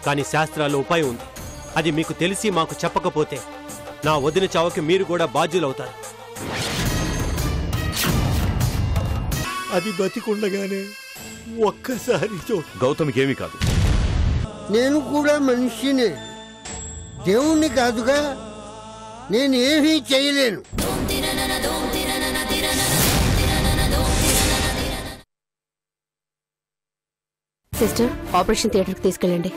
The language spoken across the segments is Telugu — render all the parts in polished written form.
కానీ శాస్త్రాల్లో ఉపాయం ఉంది. అది మీకు తెలిసి మాకు చెప్పకపోతే నా వదిన చావుకి మీరు కూడా బాధ్యులవుతారు. అది బతికుండగానే ఒక్కసారి గౌతమికి ఏమీ కాదు. నేను కూడా మనిషినే, దేవుణ్ణి కాదుగా, నేనేమీ చేయలేను. సిస్టర్, ఆపరేషన్ థియేటర్కి తీసుకెళ్ళండి.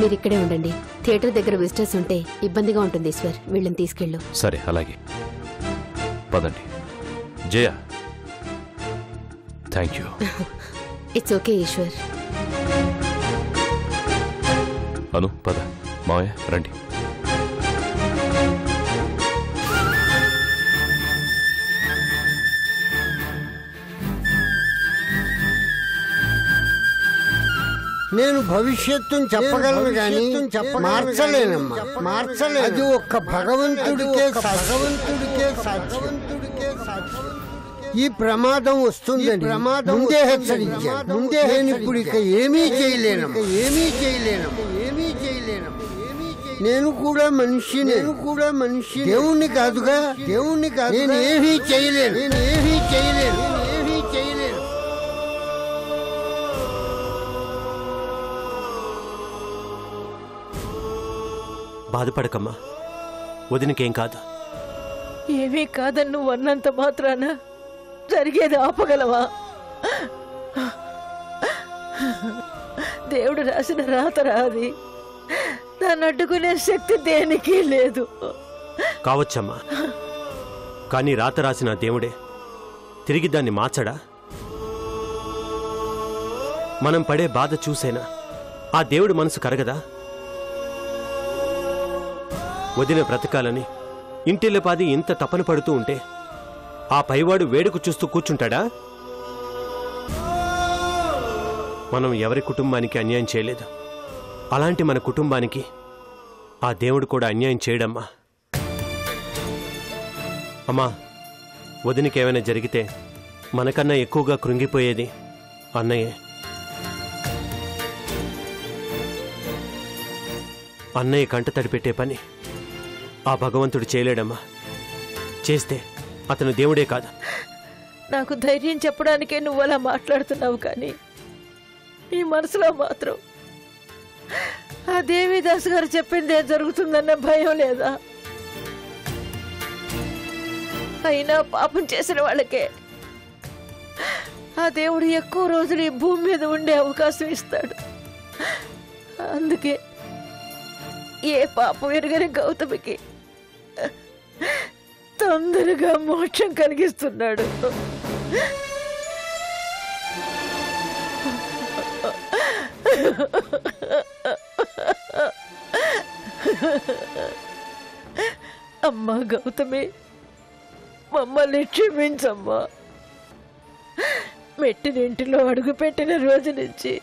మీరు ఇక్కడే ఉండండి. థియేటర్ దగ్గర విజిటర్స్ ఉంటే ఇబ్బందిగా ఉంటుంది. ఈశ్వర్, వీళ్ళని తీసుకెళ్ళు. సరే, అలాగే. పదండి. Jaya, thank you. It's okay Eshwar. Anu, పద. మావయ్య, రండి. నేను భవిష్యత్తును చెప్పగలను కానీ మార్చలేనమ్మా, మార్చలేదు. అది ఒక్క భగవంతుడికే సాధ్యం. ఈ ప్రమాదం వస్తుంది, ముందే హెచ్చరించాను. నేను ఇప్పుడు ఇక ఏమీ చేయలేను. నేను కూడా మనిషిని, దేవుణ్ణి కాదుగా, నేను ఏమీ చేయలేను. బాధపడకమ్మా, వదినకేం కాదు. ఏమీ కాదని నువ్వు అన్నంత మాత్రాన జరిగేది ఆపగలవా? దేవుడు రాసిన రాత రాది, దాన్ని అడ్డుకునే శక్తి దేనికి లేదు. కావచ్చమ్మా, కానీ రాత రాసిన దేవుడే తిరిగి దాన్ని మార్చడా? మనం పడే బాధ చూసేనా ఆ దేవుడి మనసు కరగదా? వదిన బ్రతకాలని ఇంటిల్లపాది ఇంత తపన పడుతూ ఉంటే ఆ పైవాడు వేడుకు చూస్తూ కూర్చుంటాడా? మనం ఎవరి కుటుంబానికి అన్యాయం చేయలేదు. అలాంటి మన కుటుంబానికి ఆ దేవుడు కూడా అన్యాయం చేయడమ్మా. అమ్మా, వదినకేమైనా జరిగితే మనకన్నా ఎక్కువగా కృంగిపోయేది అన్నయ్యే. అన్నయ్య కంట తడిపెట్టే పని ఆ భగవంతుడు చేయలేడమ్మా. చేస్తే అతను దేవుడే కాదు. నాకు ధైర్యం చెప్పడానికే నువ్వు అలా మాట్లాడుతున్నావు, కానీ నీ మనసులో మాత్రం ఆ దేవిదాస్ గారు చెప్పిందే జరుగుతుందన్న భయం లేదా? అయినా పాపం చేసిన వాళ్ళకే ఆ దేవుడు ఎక్కువ రోజులు ఈ భూమి మీద ఉండే అవకాశం ఇస్తాడు. అందుకే ఏ పాపం ఎరుగని గౌతమికి తొందరగా మోక్షం కలిగిస్తున్నాడు. అమ్మా గౌతమి, మమ్మల్ని క్షమించమ్మా. మెట్టినింటిలో అడుగుపెట్టిన రోజు నుంచి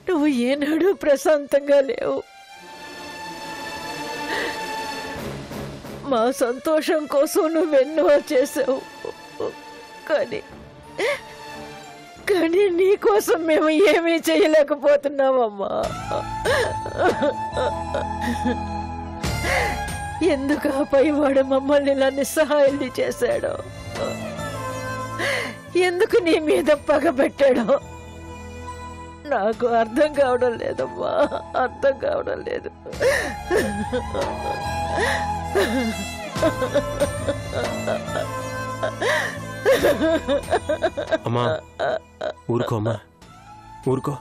నువ్వు ఏనాడు ప్రశాంతంగా లేవు. మా సంతోషం కోసం నువ్వెన్నో చేసావు, కానీ నీ కోసం మేము ఏమీ చేయలేకపోతున్నామమ్మా. ఎందుకు ఆ పైవాడు మమ్మల్ని ఇలా నిస్సహాయాన్ని చేశాడో, ఎందుకు నీ మీద పగబెట్టాడో నాకు అర్థం కావడం లేదమ్మా, అర్థం కావడం లేదు. అమ్మా, ఊరుకో అమ్మా, ఊరుకో.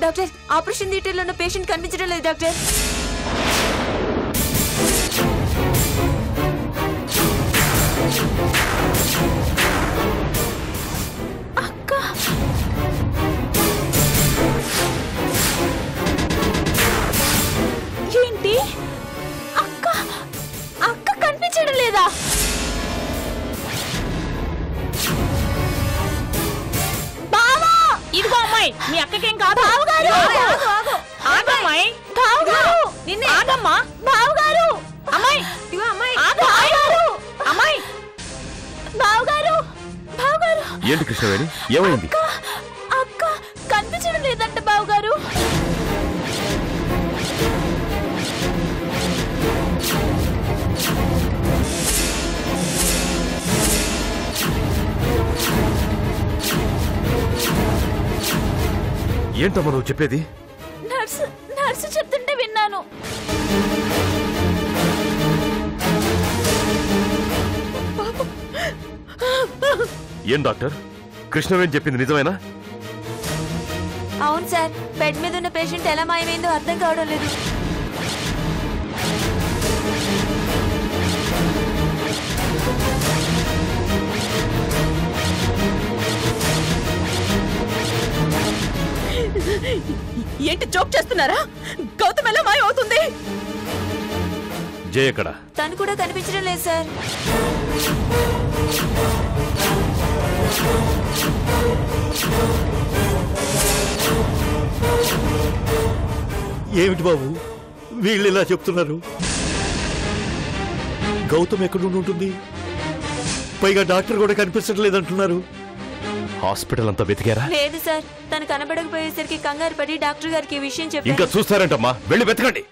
డాక్టర్ ఆపరేషన్ థియేటర్లో ఉన్న పేషెంట్ కనిపించడం లేదు డాక్టర్. అక్క ఏంటి అక్క అక్క కనిపించడం లేదా? బావా ఇదిగో అమ్మాయి మీ అక్కకేం కాదు. బావగారు ఆగమ్మాయి. బావగారు నిన్నే ఆగమ్మా. బావగారు అమ్మాయి ఇదిగో అమ్మాయి బావగారు అమ్మాయి. బావగారు బావగారు. ఏంటి కృష్ణవేణి, ఏమైంది? అక్క కనిపించడం లేదంట బావగారు. ఏంటమ్మా నువ్వు చెప్పేది? నర్సు చెప్తుంటే విన్నాను. ఏం డాక్టర్, కృష్ణవేణి చెప్పింది నిజమేనా? అవును సార్, బెడ్ మీద ఉన్న పేషెంట్ ఎలా మాయమైందో అర్థం కావడం లేదు. ఏంటి జోక్ చేస్తున్నారా? గౌతమ్ ఎలా మాయమవుతుంది? జయ ఎక్కడ? తను కూడా కనిపించడం లేదు సార్. ఏమిటి బాబు వీళ్ళు ఇలా చెప్తున్నారు? గౌతమ్ ఎక్కడుండి ఉంటుంది? పైగా డాక్టర్ కూడా కనిపించడం లేదంటున్నారు. హాస్పిటల్ అంతా వెతికారా? లేదు సార్, తను కనబడకపోయేసరికి కంగారు పడి డాక్టర్ గారికి ఈ విషయం ఇంకా చెప్పారు. చూస్తారంటమ్మా, వెళ్ళి వెతకండి.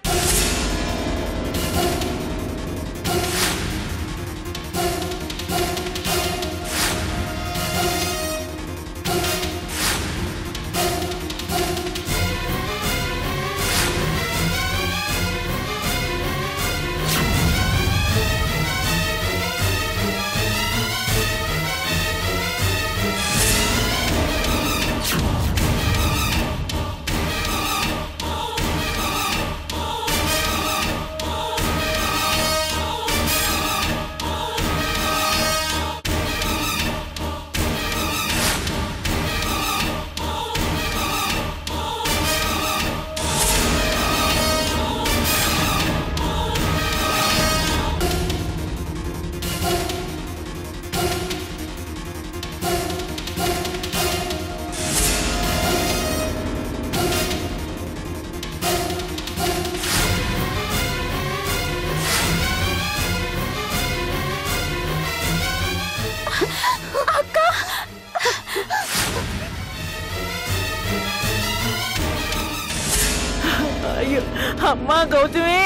అమ్మా గౌతమి,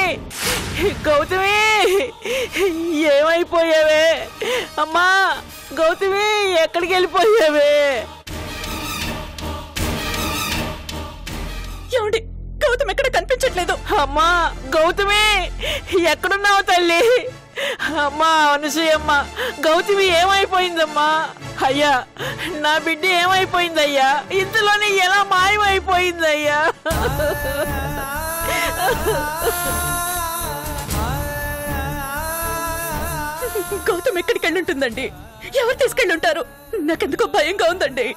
గౌతమి ఏమైపోయావే? అమ్మా గౌతమి ఎక్కడికి వెళ్ళిపోయావే? ఏమండి గౌతమ్ ఎక్కడ కనిపించట్లేదు. అమ్మా గౌతమి ఎక్కడున్నావు తల్లి? అమ్మా అనసూయమ్మ, గౌతమి ఏమైపోయిందమ్మా? అయ్యా నా బిడ్డ ఏమైపోయిందయ్యా? ఇంతలోనే ఎలా మాయమైపోయిందయ్యా? గౌతమ్ ఎక్కడికి వెళ్ళి ఉంటుందండి? ఎవరు తీసుకెళ్ళి ఉంటారు? నాకెందుకో భయంగా ఉందండి.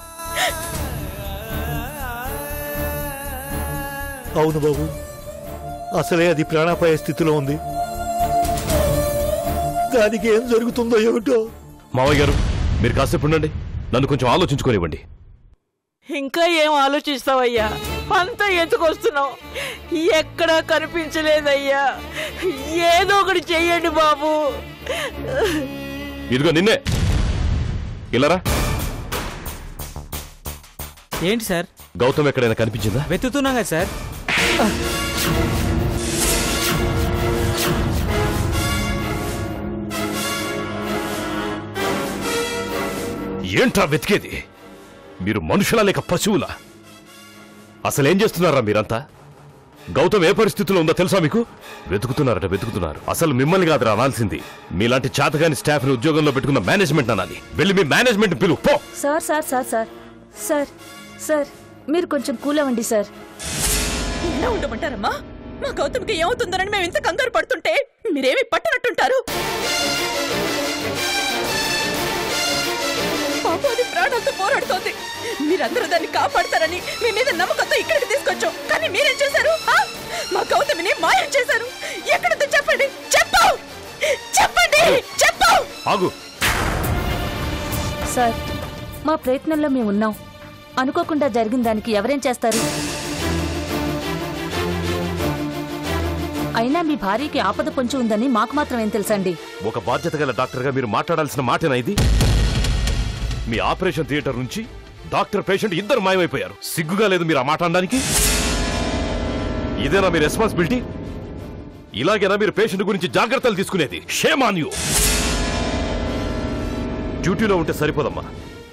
అవును బాబు, అసలే అది ప్రాణాపాయ స్థితిలో ఉంది. దానికి ఏం జరుగుతుందో ఏమిటో. మావయ్య గారు మీరు కాసేపు ఉండండి, నన్ను కొంచెం ఆలోచించుకోనివ్వండి. ఇంకా ఏం ఆలోచిస్తావయ్యా? అంతా ఎందుకొస్తున్నావు? ఎక్కడా కనిపించలేదయ్యా. ఏదో ఒకటి చెయ్యండి బాబు. ఇదిగో నిన్నే, ఇలారా. ఏంటి సార్? గౌతమ్ ఎక్కడైనా కనిపించిందా? వెతుకుతున్నా కదా సార్. ఏంట్రా వెతికేది? మీరు మనుషులా లేక పశువులా? అసలేం చేస్తున్నారా మీరంతా? గౌతమ్ ఏ పరిస్థితిలో ఉందో తెలుసా మీకు? వెతుకుతున్నారట, వెతుకుతున్నారు. అసలు మిమ్మల్ని కాదు అనాల్సింది, మీలాంటి చేతగాని స్టాఫ్ ని ఉద్యోగంలో పెట్టుకున్న మేనేజ్మెంట్ అనాలి. వెళ్ళి మీ మేనేజ్మెంట్ పిలువు పో. Sir sir sir sir sir sir మీరు కొంచెం కూల్ అవ్వండి సార్. ఎలా ఉండమంటారమ్మా? మా గౌతమ్కి ఏమవుతుందనని మేము ఇంత కంగారు పడుతుంటే మీరేమి పట్టనట్టుంటారు? పాపం అది ప్రాణాలతో పోరాడుతోంది. మీరందరూ దాన్ని కాపాడతారని మీ మీద నమ్మకంతో ఇక్కడికి తీసుకొచ్చాం. కానీ మీరేం చేశారు? మా గౌతమిని మాయం చేశారు. ఎక్కడుందో చెప్పండి. చెప్పు. ఆగు. సార్, మా ప్రయత్నంలో మేము ఉన్నాం. అనుకోకుండా జరిగిన దానికి ఎవరేం చేస్తారు? అయినా మీ భార్యకి ఆపద పొంచి ఉందని మాకు మాత్రం ఏం తెలుసండి? ఒక బాధ్యత గల డాక్టర్గా మీరు మాట్లాడాల్సిన మాటేనా ఇది? మీ ఆపరేషన్ థియేటర్ నుంచి డాక్టర్ పేషెంట్ ఇద్దరు మాయమైపోయారు. సిగ్గుగా లేదు మీరు ఆ మాట అనడానికి? ఇదేనా మీ రెస్పాన్సిబిలిటీ? ఇలాగేనా మీరు పేషెంట్ గురించి జాగ్రత్తలు తీసుకునేది? Shame on you. డ్యూటీలో ఉంటే సరిపోదమ్మా.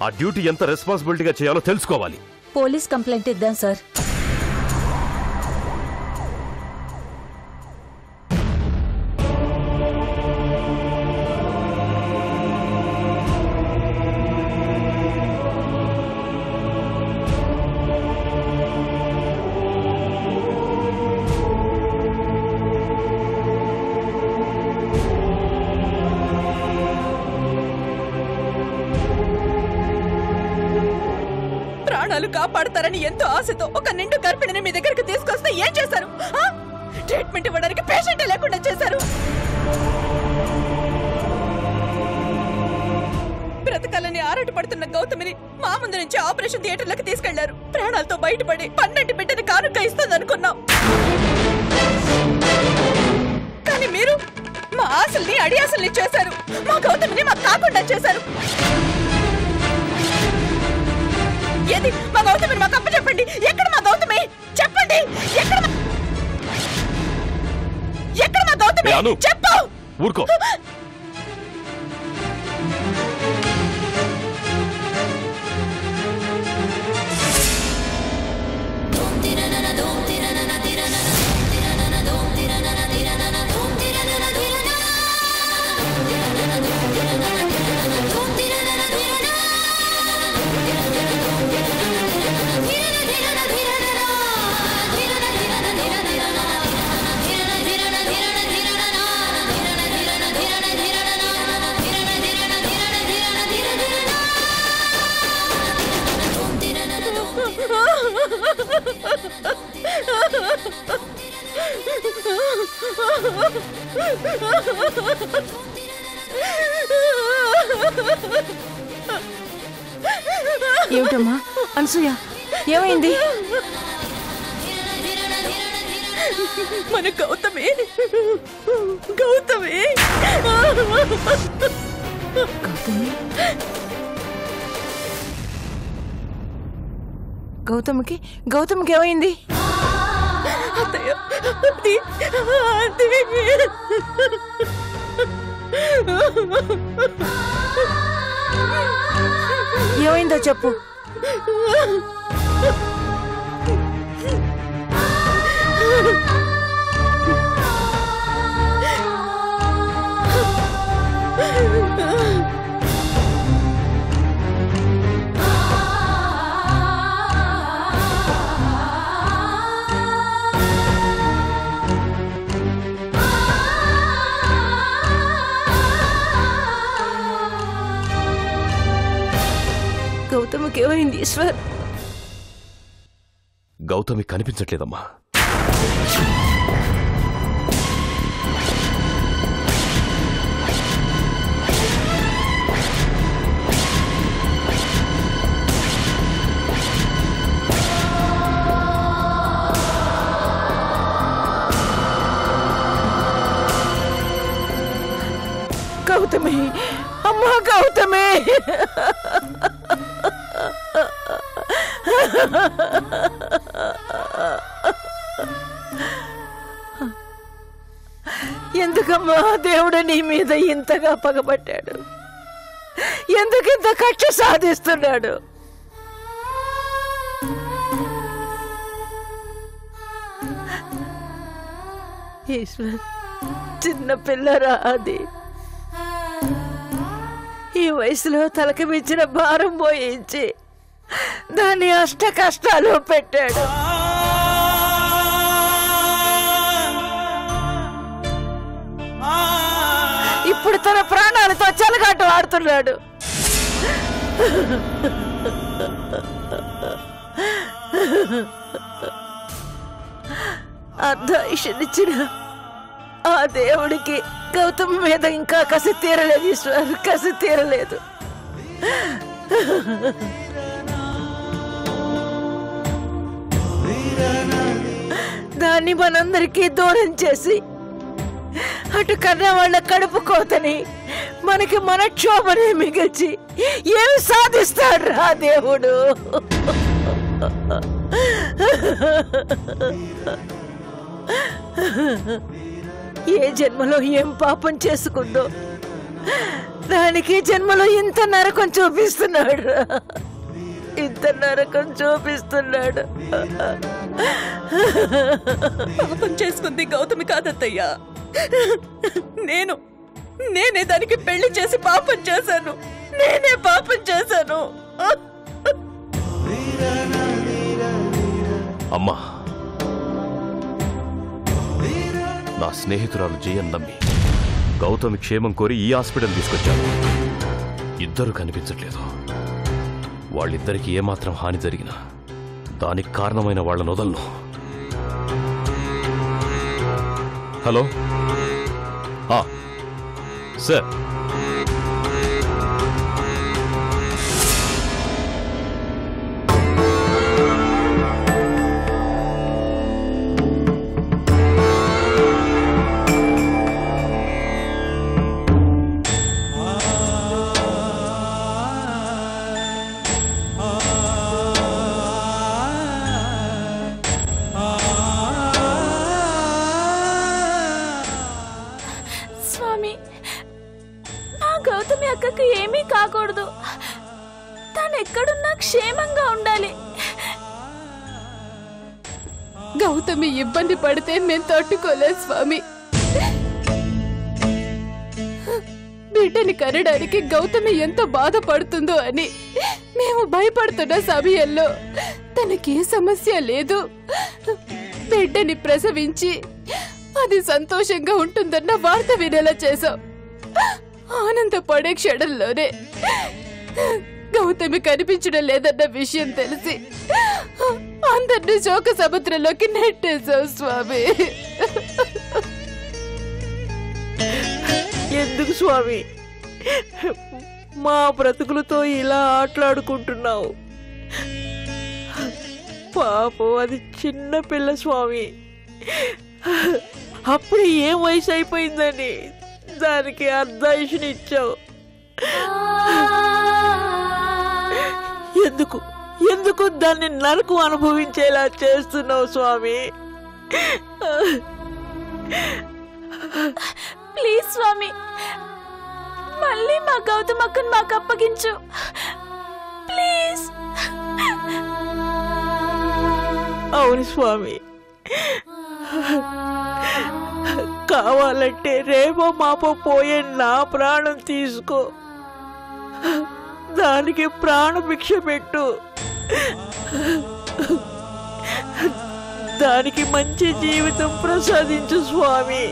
ఆ డ్యూటీ ఎంత రెస్పాన్సిబిలిటీగా చేయాలో తెలుసుకోవాలి. పోలీస్ కంప్లైంట్ ఇద్దాం సార్. ప్రాణాలు కాపాడతారని ఎంతో ఆశతో ఒక నిండు గర్భిణిని మీ దగ్గరికి తీసుకొస్తే ఏం చేశారు? ట్రీట్మెంట్ ఇవ్వడానికి పేషెంట్ లేకుండా చేశారు. బ్రతకాలని ఆరాటపడుతున్న గౌతమిని మా ముందు నుంచి ఆపరేషన్ థియేటర్లకు తీసుకెళ్లారు. ప్రాణాలతో బయటపడి 12 బిడ్డని కానుక ఇస్తుంది అనుకున్నాం. కానీ మీరు మా ఆశల్ని అడియాసల్ని చేశారు. మా గౌతమిని మాకు కాకుండా చేశారు. ఏది మా గౌతమి? మాకు అప్ప చెప్పండి. ఎక్కడ మా గౌతమి? చెప్పండి. ఎక్కడ మా గౌతమి? చెప్పు. ఊరుకో. ఏమిటమ్మా అనసూయ, ఏమైంది? మన గౌతమి గౌతమి గౌతమికి గౌతమికి ఏమైంది? ఏమైందో చెప్పు. గౌతమికి ఏమైంది ఈశ్వర్? గౌతమి కనిపించట్లేదమ్మా. గౌతమి, అమ్మా గౌతమి. ఎందుకమ్మా దేవుడు నీ మీద ఇంతగా పగబట్టాడు? ఎందుకింత కక్ష సాధిస్తున్నాడు? ఈశ్వర్, చిన్న పిల్లరా అది. ఈ వయసులో తలకి మించిన భారం పోయించి దాన్ని అష్ట కష్టాలు పెట్టాడు. ఇప్పుడు తన ప్రాణాలతో చెలగాటు ఆడుతున్నాడు. అర్ధాయుషనిచ్చిన ఆ దేవుడికి గౌతమ్ మీద ఇంకా కసి తీరలేదు ఈశ్వర్, కసి తీరలేదు. దాన్ని మనందరికీ దూరం చేసి అటు కన్నా వాళ్ళ కడుపు కోతని మనకి మనక్షోభని మిగిల్చి ఏమి సాధిస్తాడు రా దేవుడు. ఏ జన్మలో ఏం పాపం చేసుకుందో దానికి జన్మలో ఇంత నరకం చూపిస్తున్నాడు, ఇంత నరకం చూపిస్తున్నాడు. పాపం చేసుకుంది గౌతమి కాదత్తయ్యా, నేనే దానికి పెళ్లి చేసి పాపం చేశాను, నేనే పాపం చేశాను. అమ్మా, నా స్నేహితురాలు జయన్ నమ్మి గౌతమి క్షేమం కోరి ఈ హాస్పిటల్ తీసుకొచ్చాను. ఇద్దరు కనిపించట్లేదు. వాళ్ళిద్దరికి ఏమాత్రం హాని జరిగినా దానికి కారణమైన వాళ్ళ నొదలను. హలో సార్, గౌతమి అక్కకి ఏమీ కాకూడదు. తను ఎక్కడున్నా క్షేమంగా ఉండాలి. గౌతమి ఇబ్బంది పడితే మేము తట్టుకోలేదు స్వామి. బిడ్డని కనడానికి గౌతమి ఎంత బాధపడుతుందో అని మేము భయపడుతున్న సమయంలో తనకే సమస్య లేదు. బిడ్డని ప్రసవించి అది సంతోషంగా ఉంటుందన్న వార్త వినేలా చేశాం. ఆనందపడే క్షణంలోనే గౌతమి కనిపించడం లేదన్న విషయం తెలిసి అందరినీ శోక సముద్రంలోకి నెట్టేశాం స్వామి. ఎందుకు స్వామి మా బ్రతుకులతో ఇలా ఆటలాడుకుంటున్నావు? పాపం అది చిన్న పిల్ల స్వామి. అప్పుడు ఏం వయసు అయిపోయిందని దానికి అర్ధాయుషనిచ్చావు. ఎందుకు ఎందుకు దాన్ని నరకం అనుభవించేలా చేస్తున్నావు స్వామి? ప్లీజ్ స్వామి, మళ్ళీ మా గౌతమ్ అక్కను మాకు అప్పగించు ప్లీజ్. అవును స్వామి, కావాలంటే రేపో మాపో పోయే నా ప్రాణం తీసుకో, దానికి ప్రాణభిక్ష పెట్టు, దానికి మంచి జీవితం ప్రసాదించు స్వామి,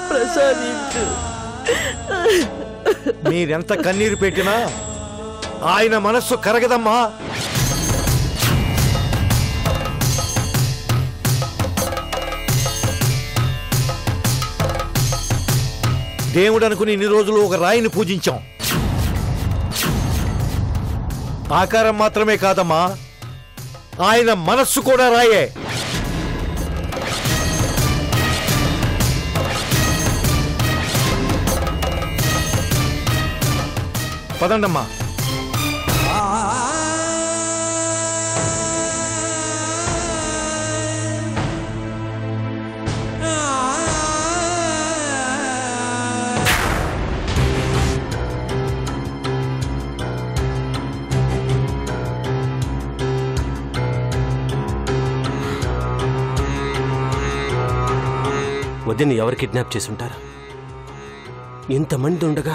ప్రసాదించు. మీరెంత కన్నీరు పెట్టినా ఆయన మనస్సు కరగదమ్మా. దేవుడు అనుకుని ఇన్ని రోజులు ఒక రాయిని పూజించాం. ఆకారం మాత్రమే కాదమ్మా, ఆయన మనస్సు కూడా రాయే. పదండమ్మా. వదిన్ని ఎవరు కిడ్నాప్ చేసుంటారు? ఇంతమంది ఉండగా